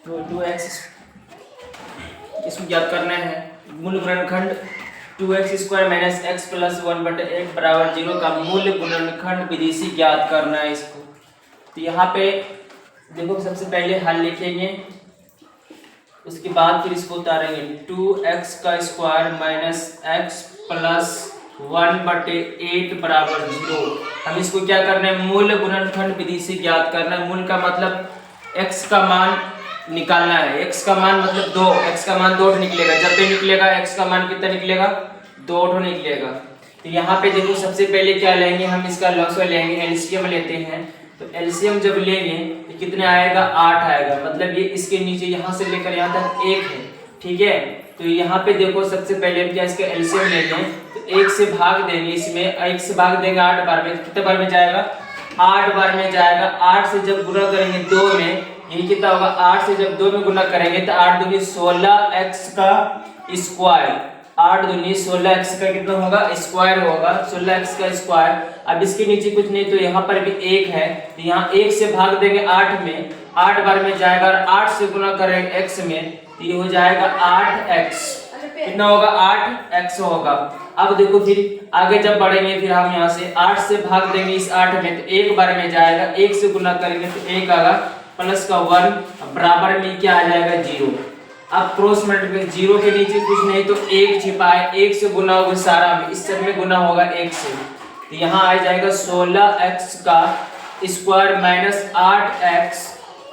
तो 2x इसको ज्ञात करना है। मूल गुणनखंड 2x² माइनस x प्लस 1/1 बराबर 0 का मूल गुणनखंड विधि से ज्ञात करना है इसको। तो यहाँ पे देखो सबसे पहले हल लिखेंगे, उसके बाद फिर इसको उतारेंगे। 2x² माइनस x प्लस 1/8 बराबर 0। हम इसको क्या करना है, मूल गुणनखंड विधि से ज्ञात करना है। मूल का मतलब x का मान निकालना है। x का मान मतलब 2, x का मान 2 निकलेगा। जब भी निकलेगा x का मान कितना निकलेगा, 2 निकलेगा। तो यहाँ पे देखो सबसे पहले क्या लेंगे, हम इसका लॉग लेंगे, एलसीएम लेते हैं। तो एलसीएम जब लेंगे तो कितने आएगा, 8 आएगा। मतलब ये इसके नीचे यहाँ से लेकर यहाँ तक 1 है, ठीक है। तो यहाँ पे देखो सबसे पहले हम क्या इसका एलसीएम लेते हैं, तो 1 से भाग देंगे, इसमें 1 से भाग देंगे 8 बार में। कितने बार में जाएगा, 8 बार में जाएगा। 8 से जब गुणा करेंगे 2 में, ये कितना होगा, 8 से जब 2 में गुणा करेंगे तो 8 दूनी 16x का स्क्वायर, 8 दूनी 16x का कितना होगा, स्क्वायर होगा, 16x का स्क्वायर। अब इसके नीचे कुछ नहीं, तो यहाँ पर भी 1 है, तो यहाँ 1 से भाग देंगे 8 में, 8 बार में जाएगा, और 8 से गुणा करेंगे x में, तो ये हो जाएगा 8x। कितना होगा, 8x होगा। अब देखो फिर आगे जब बढ़ेंगे, फिर हम यहाँ से 8 से भाग देंगे इस 8 में, तो 1 बार में जाएगा, 1 से गुणा करेंगे तो 1 आएगा, प्लस का 1 बराबर में क्या आ जाएगा, 0। अब क्रॉस मल्टीप्लाई, 0 के नीचे कुछ नहीं तो 1 छिपा है, 1 से गुना होगा सारा में, इस सब में गुना होगा 1 से, तो यहाँ आ जाएगा 16x का स्क्वायर माइनस 8x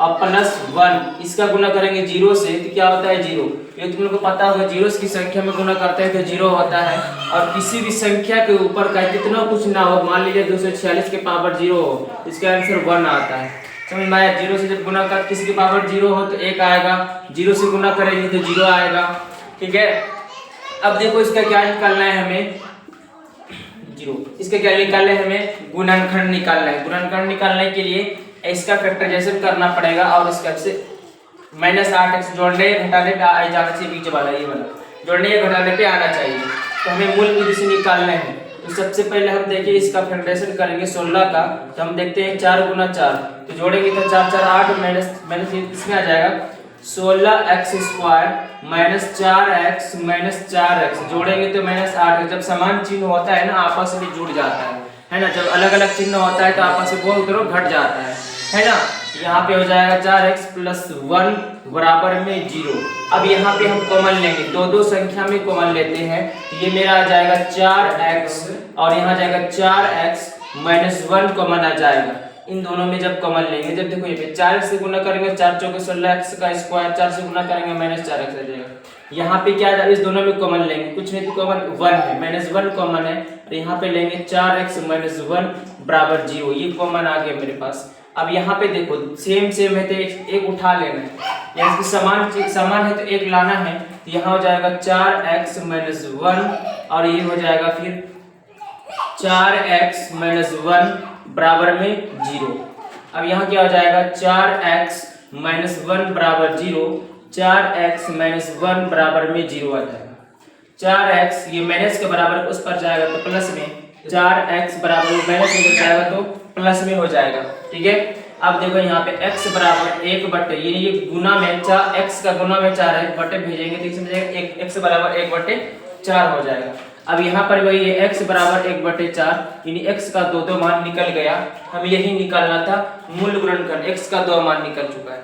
और प्लस 1। इसका गुना करेंगे 0 से तो क्या होता है, 0। ये तुम लोग को पता होगा, 0 की संख्या में गुना करते हैं तो 0 होता है। और किसी भी संख्या के ऊपर का कितना कुछ ना हो, मान लीजिए 246 के पावर 0 हो, इसका आंसर 1 आता है। समझ में आया। 0 से जब गुना कर किसी के पावर 0 हो तो 1 आएगा, 0 से गुना करेंगे तो 0 आएगा, ठीक है। अब देखो इसका क्या निकालना है हमें, 0। इसका क्या निकालना है हमें, गुणनखंड निकालना है। गुणनखंड निकालने के लिए इसका फैक्टराइजेशन करना पड़ेगा, और इसका से -8x जोड़ने घटाने पे आ जाना चाहिए, बीच वाला ये वाला जोड़ने या घटाने पे आना चाहिए। तो हमें मूल विधि से निकालना है। तो सबसे पहले हम देखिए इसका फैक्टराइजेशन करेंगे 16 का, तो हम देखते हैं 4 गुना 4, तो जोड़ेंगे तो 4 4 8 माइनस इसमें आ जाएगा 16x² minus 4x minus 4x, जोड़ेंगे तो -8। जब समान चिन्ह होता है ना, आपस में जुड़ जाता है ना। जब अलग अलग चिन्ह होता है तो आपस में बहुत तरह घट जाता है ना। यहाँ पे हो जाएगा 4x प्लस 1 बराबर में 0। अब यहाँ पे हम कॉमन लेंगे, दो संख्या में कॉमन लेते हैं, ये मेरा आ जाएगा 4x और यहाँ जाएगा 4x माइनस 1 कॉमन आ जाएगा। इन दोनों में जब कॉमन लेंगे, जब देखो ये पे 4x से गुना करेंगे 4 चौके 16x का स्क्वायर, 4 से गुना करेंगे -4x आ जाएगा। यहाँ पे क्या इस दोनों में कॉमन लेंगे, कुछ नहीं तो कॉमन 1 है, -1 कॉमन है, और यहाँ पे लेंगे 4x माइनस 1 बराबर 0, ये कॉमन आ गया मेरे पास। अब यहाँ पे देखो सेम है तो एक उठा लेना है, या इसकी समान है तो एक लाना है। तो यहाँ हो जाएगा 4x माइनस 1 और ये हो जाएगा फिर 4x माइनस 1 बराबर में 0। अब यहाँ क्या हो जाएगा 4x माइनस 1 बराबर 0, 4x माइनस 1 बराबर में 0 आ जाएगा। 4x ये माइनस के बराबर उस पर जाएगा तो प्लस में, 4x बराबर माइनस में जाएगा तो प्लस में हो जाएगा, ठीक है। अब देखो यहाँ पे x बराबर 1/, ये गुना में x का गुना में 4 है, बटे भेजेंगे तो इसमें जाएगा x बराबर 1/4 हो जाएगा। अब यहाँ पर वही है x बराबर 1/4, यानी x का 2 मान निकल गया। हमें यही निकालना था मूल गुणनखंड, x का 2 मान निकल चुका है।